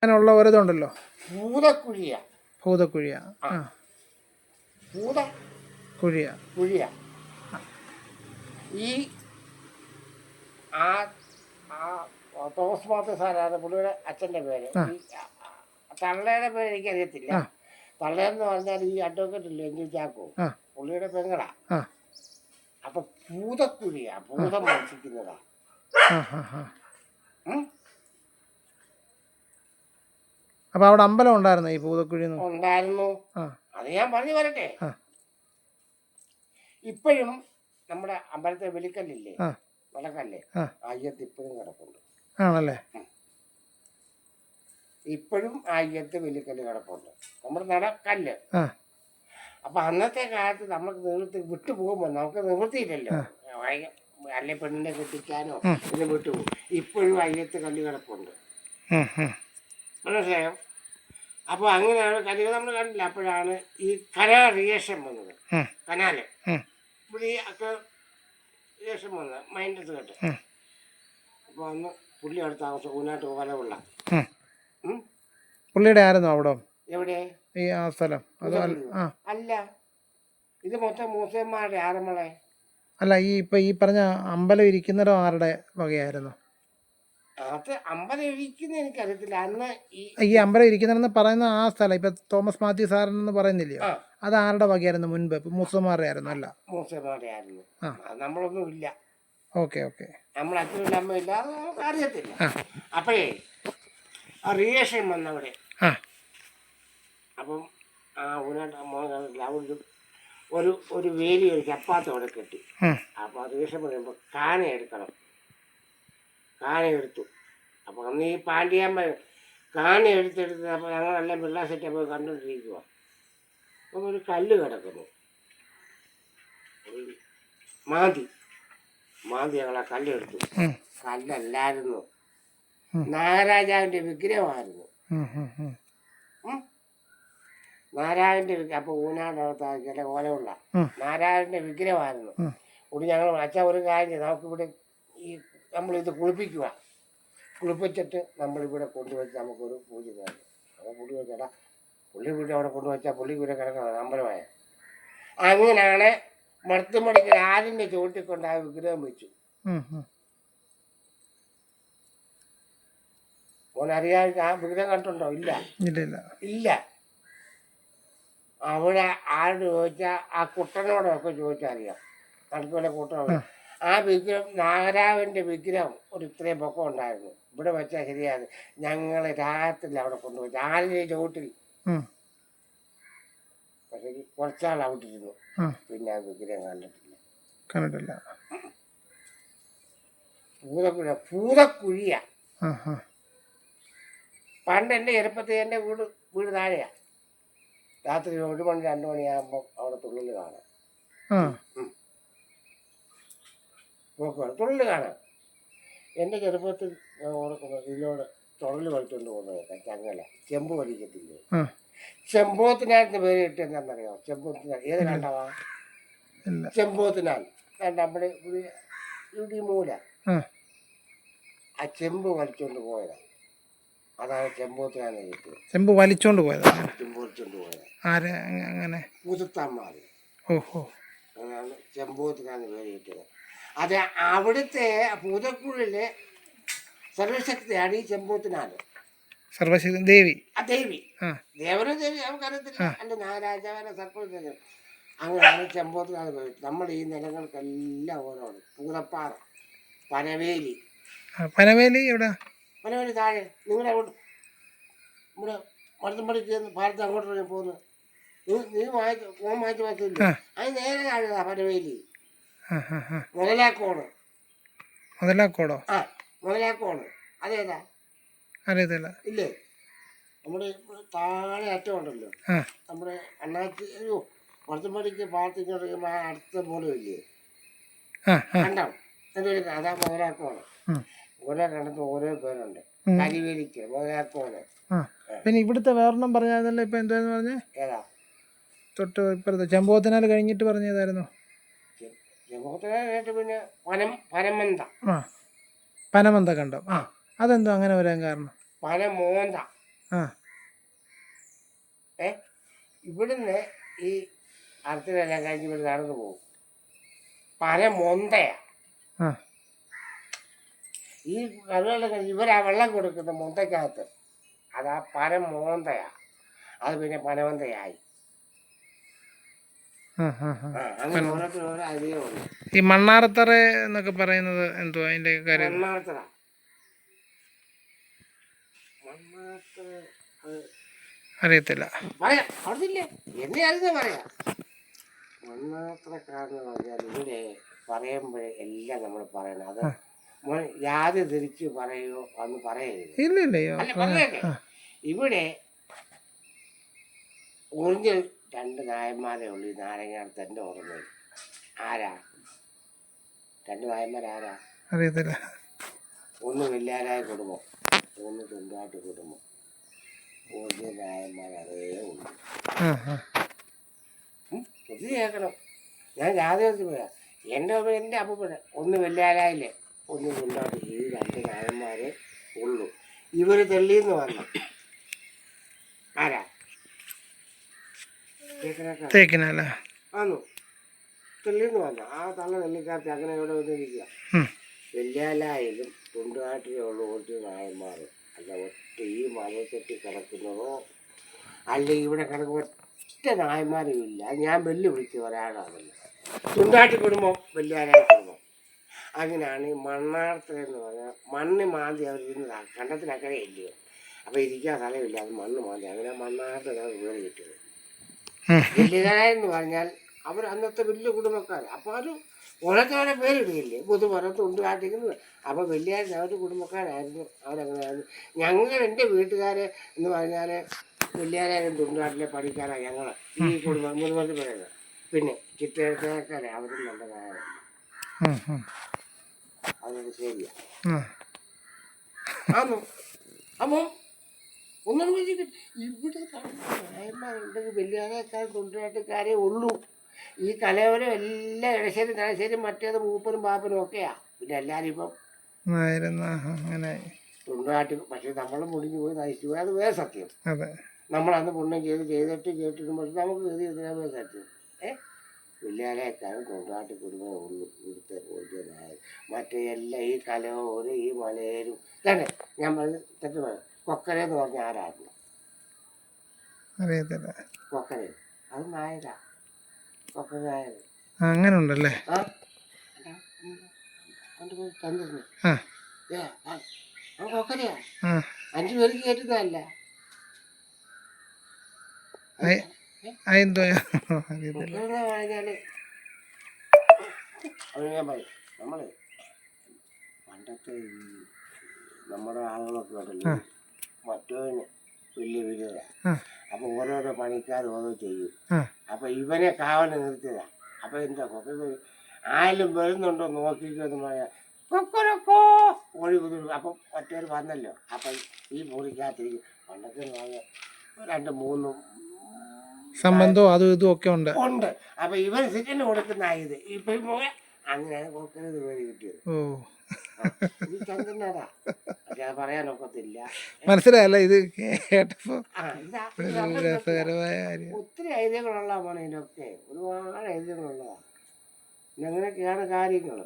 അങ്ങനെയുള്ള ഒരിതുണ്ടല്ലോ. ഭൂതക്കുഴിയ ഭൂതക്കുഴിയ. ആ, ഭൂതക്കുഴിയ കുഴിയ. ഈ ആ തോമസ് മാത്യു സാറാണ് പുള്ളിയുടെ അച്ഛൻ്റെ പേര്. ഈ തള്ളയുടെ പേര് എനിക്കറിയത്തില്ല. തള്ളയെന്ന് പറഞ്ഞാൽ ഈ അഡ്വക്കേറ്റ് ഇല്ലേ എങ്കിൽ ചാക്കോ, പുള്ളിയുടെ പെങ്ങളാ. അപ്പൊ ഭൂതക്കുഴിയാ, ഭൂതം മത്സിക്കുന്നതാ. അപ്പൊ അവിടെ അമ്പലം ഉണ്ടായിരുന്നു ഈ ഭൂതക്കുഴി ഉണ്ടായിരുന്നു. അത് ഞാൻ പറഞ്ഞു വരട്ടെ. ഇപ്പോഴും നമ്മുടെ അമ്പലത്തെ വെലിക്കല്ലില്ലേ, വിളക്കല്ലേ, അയ്യത്ത് ഇപ്പോഴും കിടപ്പുണ്ട്. ആണല്ലേ? ഇപ്പോഴും അയ്യത്ത് വെലിക്കല്ല് കിടപ്പുണ്ട്, നമ്മുടെ നടക്കല്ല്. അപ്പൊ അന്നത്തെ കാലത്ത് നമുക്ക് നിവൃത്തി വിട്ടു പോകുമ്പോ നമുക്ക് നിവൃത്തിയില്ലല്ലോ, അല്ലെ പെണ്ണിനെ കെട്ടിക്കാനോ പിന്നെ വിട്ടുപോകും. ഇപ്പോഴും അയ്യത്ത് കല്ല് കിടപ്പുണ്ട്, മനസ്സിലായോ? അപ്പൊ അങ്ങനെയാണ് കല്ലുകൾ നമ്മൾ കണ്ടില്ല. അപ്പോഴാണ് ഈ കനാൽ റിയേഷൻ വന്നത്. കനാല് ഇവിടെ ഒക്കെ റിയേഷൻ വന്നത് മൈൻഡത്ത് കേട്ട്. അപ്പൊ അന്ന് പുള്ളി അടുത്ത താമസം ഊനാട്ട് കൊലവുള്ള. പുള്ളിയുടെ ആയിരുന്നു അവിടെ? എവിടെ ഈ ആ സ്ഥലം? അല്ല, ഇത് മൊത്തം മൂസന്മാരുടെ ആരമ്മളെ. അല്ല, ഈ പറഞ്ഞ അമ്പലം ഇരിക്കുന്നിടം ആരുടെ വകയായിരുന്നു? അത് അമ്പലം ഇരിക്കുന്ന എനിക്കറിയത്തില്ല. അന്ന് ഈ അമ്പലം ഇരിക്കുന്നെന്ന് പറയുന്ന ആ സ്ഥലം ഇപ്പൊ തോമസ് മാത്യു സാറെന്ന് പറയുന്നില്ലയോ, അത് ആരുടെ വകയായിരുന്നു മുൻപ്? മൂസന്മാരുടെ ആയിരുന്നു? അല്ല, മൂസന്മാരുടെ ആയിരുന്നു. നമ്മളൊന്നും ഇല്ല. Okay okay. നമ്മൾ അച്ഛനും അമ്മ ഇല്ല, അത് നമുക്ക് അറിയത്തില്ല. അപ്പോഴേ ആ റിയേഷൻ വന്നവിടെ. അപ്പം ആ ഊനാട്ട് ഒരു വേലി ഒരു ചപ്പാത്തി അവിടെ കെട്ടി. അപ്പൊ റിയേഷൻ പറയുമ്പോ കാന എടുക്കണം. കാന എടുത്തു. അപ്പൊ അന്ന് ഈ പാണ്ഡ്യാമ്മ കാന എടുത്തെടുത്ത് അപ്പൊ ഞങ്ങളെല്ലാം പിള്ളേർ സെറ്റ് പോയി കണ്ടോണ്ടിരിക്കുക. അപ്പം ഒരു കല്ല് കിടക്കുന്നു, മാന്തി ഞങ്ങളാ കല്ലെടുത്തു. കല്ലല്ലായിരുന്നു, നാഗരാജാവിന്റെ വിഗ്രഹമായിരുന്നു. നാരായണന്റെ അപ്പൊ ഊനാടകത്താക്കിയ ഓലമുള്ള നാരായണന്റെ വിഗ്രഹമായിരുന്നു. ഇവിടെ ഞങ്ങൾ അച്ഛാ ഒരു കാര്യം, നമുക്കിവിടെ ഈ നമ്മളിത് കുളിപ്പിച്ചിട്ട് നമ്മളിവിടെ കൊണ്ടുവച്ച് നമുക്കൊരു പൂജ തരും. അപ്പോൾ പുള്ളി വെച്ചാ പുള്ളി വീട്ടിൽ അവിടെ കൊണ്ടുവച്ചാൽ പുള്ളി വീട്ടിൽ കിടക്കണം അമ്പലമായ. അങ്ങനെയാണ് മടത്തുമണിക്ക് ആലിന്റെ ചുവട്ടിക്കൊണ്ട് ആ വിഗ്രഹം വെച്ചു. മോനറിയാതെ ആ വിഗ്രഹം കണ്ടുണ്ടോ? ഇല്ല. അവിടെ ആരോട് ചോദിച്ചാൽ ആ കുട്ടനോടൊക്കെ ചോദിച്ചാൽ അറിയാം. തണുപ്പുള്ള കൂട്ടനോട് ആ വിഗ്രഹം നാഗരാവിന്റെ വിഗ്രഹം ഒരു ഇത്രയും പൊക്കം ഉണ്ടായിരുന്നു. ഇവിടെ വെച്ചാൽ ശരിയാണ്. ഞങ്ങൾ രാത്രി അവിടെ കൊണ്ടുപോയി ആലിന്റെ ചുവട്ടിൽ. പക്ഷെ കുറച്ചാൾ അവിട്ടിരുന്നു, പിന്നെ ആ വിഗ്രഹം കണ്ടിട്ടില്ല. ഭൂതക്കുഴിയാ. പണ്ട് എൻ്റെ ചെറുപ്പത്തിൽ എൻ്റെ വീട് താഴെയാ. രാത്രി 1 മണി 2 മണിയാകുമ്പോൾ അവിടെ തുള്ളൽ കാണാം. തുള്ളൽ കാണാം. എൻ്റെ ചെറുപ്പത്തിൽ ഞാൻ ഓർക്കുന്നത് ഇതിലൂടെ തുള്ളൽ വലിച്ചുകൊണ്ട് പോകുന്നത് ചങ്ങല, ചെമ്പ് വലിക്കത്തില്ലേ, ചെമ്പോത്തിനാലിന്റെ പേര് കിട്ടി. എന്താണെന്നറിയാമോ? ചെമ്പോത്തിനാൽ ഏത് കണ്ടവാ? ചെമ്പോത്തിനാൽ നമ്മുടെ ഇവിടെ മൂല ആ ചെമ്പ് വലിച്ചോണ്ട് പോയതാ. അതാണ് ചെമ്പോത്തിനാലിന് കിട്ടിയത്. ചെമ്പ് വലിച്ചോണ്ട് പോയത് അങ്ങനെ പുതുത്തന്മാര്. അങ്ങനെയാണ് ചെമ്പോത്തിനാലിന് പേര് കിട്ടിയത്. അത് അവിടുത്തെ ഭൂതക്കുഴിയിലെ സർവശക്തിയാണ് ഈ ചെമ്പോത്തിനാല്. സർവശക്തി ദേവി. ദേവനും ദേവി നമുക്കറിയത്തില്ല. അല്ല നാഗരാജാവിനെ സർപ്പ. അങ്ങനെയാണ് ചെമ്പോത്തിനാല് പേര്. നമ്മൾ ഈ നിലങ്ങൾക്കെല്ലാം ഓരോന്ന്. പൂതപ്പാറ, പനവേലി എവിടെ? പനവേലി താഴെ നിങ്ങളുടെ അങ്ങോട്ട് നമ്മുടെ മടത്തുംപടിക്ക് ഭാരത്ത് അങ്ങോട്ട് പോകുന്നു. നീ വായിച്ചു പറ്റില്ല. അത് നേരെ താഴെതാ പനവേലി. മുതലാക്കോട്. മുതലാക്കോട് അതേതാ? അറിയത്തില്ല. ഇല്ലേ? നമ്മുടെ താഴെ അറ്റം ഉണ്ടല്ലോ, നമ്മുടെ അണ്ണാച്ചി മടത്തുംപടിക്ക് ഭാരത്ത് ഇങ്ങോട്ട് കഴിയുമ്പോൾ ആ അടുത്ത പോലെ ഇല്ലേ, കണ്ടോ? അതാ മുതലാക്കോട്. ഓരോ കണ്ടത്ത് ഓരോ പേരുണ്ട്. കരിവേലിക്ക് മുതലാക്കോട്. പിന്നെ ഇവിടുത്തെ വേറെണ്ണം പറഞ്ഞായിരുന്നല്ലോ ഇപ്പൊ എന്താന്ന് പറഞ്ഞേ? ഏതാ? തൊട്ട് ഇപ്പുറത്തെ ചെമ്പോത്തിനാൽ കഴിഞ്ഞിട്ട് പറഞ്ഞതായിരുന്നു. ചെമ്പോത്തിനാൽ പിന്നെ പനമന്ത പനമന്ത കണ്ടോ? അതെന്തോ അങ്ങനെ വരാൻ കാരണം? പനമോന്ത ആ ഇവിടുന്ന് ഈ അർച്ചനെല്ലാം കഴിഞ്ഞ് ഇവിടെ നടന്നു പോകും. പന മൊന്തയാ. ആ ഈ വെള്ളം കഴിഞ്ഞ് ഇവരാ വെള്ളം കൊടുക്കുന്ന മൊന്തയ്ക്കകത്ത് അതാ പന മോന്തയാ. അത് പിന്നെ പനമൊന്തയായി. ആ ആ ആ അങ്ങനെ ഓരോരുത്തർ ഓരോ ഐഡിയയുണ്ട്. ഈ മണ്ണാറത്തറ എന്നൊക്കെ പറയുന്നത് എന്തുവാ അതിൻ്റെ കാര്യം? മണ്ണാർത്തറ മണ്ണാർത്തറ അത് അറിയത്തില്ല. പറയാം. അവിടുത്തെ എന്നെ അറിയുന്ന പറയാം. മണ്ണാർത്തറക്കാരെന്ന് പറഞ്ഞാൽ ഇവിടെ പറയുമ്പോഴേ എല്ലാം നമ്മൾ പറയണം. അത് യാത് തിരിച്ച് പറയുമോ അന്ന് പറയരുത്. ഇല്ല ഇല്ലയോ. അല്ല പറഞ്ഞേക്കെ. ഇവിടെ ഒറിജിനൽ 2 നായന്മാരേ ഉള്ളൂ ഈ നാരങ്ങാടത്ത് എൻ്റെ ഓർമ്മയിൽ. ആരാ 2 നായന്മാരാരാ? അറിയത്തില്ല. ഒന്ന് വെല്ലാരായ കുടുംബം, ഒന്ന് തുണ്ടാട്ട് കുടുംബം. ഒറിജിനൽ നായന്മാർ അതേ ഉള്ളൂ. ഇത് കേൾക്കണം. ഞാൻ ജാതകത്തിൽ പോയാ എൻ്റെ അപ്പൂപ്പന ഒന്ന് വെല്ലാരായില്ലേ, ഒന്ന് തുണ്ടാട്ട്, ഈ 2 നായന്മാരെ ഉള്ളൂ. ഇവർ തെള്ളിന്ന് വന്നു. ആരാ? തേക്കിനല്ല ആന്നു തെള്ളിന്ന് വന്നു. ആ തള്ള നെല്ലിക്കാർത്തി അങ്ങനെ ഇവിടെ വന്നിരിക്കുക. വെല്ലാലായാലും തുണ്ടാട്ടിലേ ഉള്ളൂ ഒറ്റ നായന്മാർ. അല്ല ഒറ്റ ഈ മല കെട്ടി കിടക്കുന്നതോ അല്ല ഇവിടെ കിടക്കുന്ന ഒറ്റ നായന്മാരും ഇല്ല. അത് ഞാൻ വെല്ലുവിളിച്ച് ഒരാളാണല്ലോ. തുണ്ടാട്ടി കുടുംബം, വെല്ലാലായ കുടുംബം. അങ്ങനെയാണ് ഈ മണ്ണാർത്തറ എന്ന് പറഞ്ഞാൽ മണ്ണ് മാന്തി അവരിരുന്നതാണ്. കണ്ടത്തിനക്കരെ ഇല്ലയോ. അപ്പോൾ ഇരിക്കാൻ സ്ഥലമില്ല, അത് മണ്ണ് മാന്തി. അങ്ങനെ മണ്ണാർത്തറ വീട് കിട്ടിയത്. വെല്ലുകാരെന്ന് പറഞ്ഞാൽ അവർ അന്നത്തെ വലിയ കുടുംബക്കാർ. അപ്പോൾ അത് ഓരോരുത്തരുടെ പേരിടുകയില്ലേ, പുതുപുറം തുണ്ടുകാട്ടിക്കുന്നത്. അപ്പോൾ വെല്ലുകാരൻ അവരുടെ കുടുംബക്കാരായിരുന്നു. അവരങ്ങനെയായിരുന്നു. എൻ്റെ വീട്ടുകാരെ എന്ന് പറഞ്ഞാൽ വെല്ലുകാരും തുണ്ടുകാട്ടിലെ പഠിക്കാനാണ് ഞങ്ങൾ ഈ കുടുംബം മുൻപ് പറയുന്നത്. പിന്നെ ചിത്രക്കാരെ അവരും നല്ല കാര്യമാണ്. അതൊക്കെ ശരിയാണ്. ആണോ? അപ്പം ഒന്നും ഇവിടെ നായന്മാരുണ്ടെങ്കിൽ വെല്ലുകാരക്കാർ തുണ്ടാട്ടക്കാരേ ഉള്ളൂ. ഈ കലയോരം എല്ലാം ഇടശ്ശേരി തലശ്ശേരി മറ്റേത് മൂപ്പനും പാപ്പനും ഒക്കെയാ. പിന്നെ എല്ലാവരും ഇപ്പം അങ്ങനെ തുണ്ടാട്ടി. പക്ഷെ നമ്മൾ മുടിഞ്ഞു പോയി നയിച്ചു പോയി, അത് വേറെ സത്യം. അതെ, നമ്മളന്ന് പുണ്യം കേട്ടിരുമ്പോൾ നമുക്ക് ഇതിനാ വേറെ സത്യം. വെല്ലുകാരക്കാരും തുണ്ടാട്ടി കുടുംബമേ ഉള്ളൂ ഇവിടുത്തെ ഒറിജിനലായ. മറ്റേ എല്ലാം ഈ കലയോരും ഈ മലയേരും തന്നെ. ഞാൻ പറഞ്ഞ് തെറ്റ് പറയാം. കൊക്കരെന്ന് പറഞ്ഞ ആരായിരുന്നു? അറിയത്തില്ല. കൊക്കരെ അത് നായരാ. കൊക്കര നായർ. അങ്ങനെ ഉണ്ടല്ലേ. തന്നിരുന്നു. കൊക്കരയാ. 5 പേർക്ക് കേട്ടതല്ല. പറഞ്ഞാല് അത് ഞാൻ പറയും. നമ്മള് പണ്ടത്തെ ഈ നമ്മുടെ ആളുകളൊക്കെ ഉണ്ടല്ലോ, മറ്റവന് വലിയ വീടുകളാ. അപ്പൊ ഓരോരോ പണിക്കാർ ഓരോ ചെയ്യും. അപ്പൊ ഇവനെ കാവല് നിർത്തിയതാ. അപ്പൊ എന്താ കൊക്കര ആയാലും വരുന്നുണ്ടോ നോക്കിക്കോന്ന് പറയാ. കൊക്കരക്കോ ഓടി കുതിരും. അപ്പം മറ്റവർ വന്നല്ലോ. അപ്പം ഈ മുറിക്കകത്തിരിക്കും. പണ്ടത്തെ 2, 3 സംബന്ധവും അതും ഇതും ഒക്കെ ഉണ്ട്. അപ്പൊ ഇവർ സിറ്റിന് കൊടുക്കുന്ന ഇത് ഇപ്പൊ അങ്ങനെയാണ് കൊക്കര പേര് കിട്ടിയത്. ഈ ചന്ദ്രനാടാ. പക്ഷെ അത് പറയാനൊക്കത്തില്ല. മനസ്സിലായല്ല ഇത് കേട്ടപ്പോ. ഒത്തിരി ഐതിഹ്യങ്ങളുള്ള മോനെ ഇതിനൊക്കെ. ഒരുപാട് ഐതിഹ്യങ്ങളുള്ളതാണ്. അങ്ങനെയൊക്കെയാണ് കാര്യങ്ങൾ.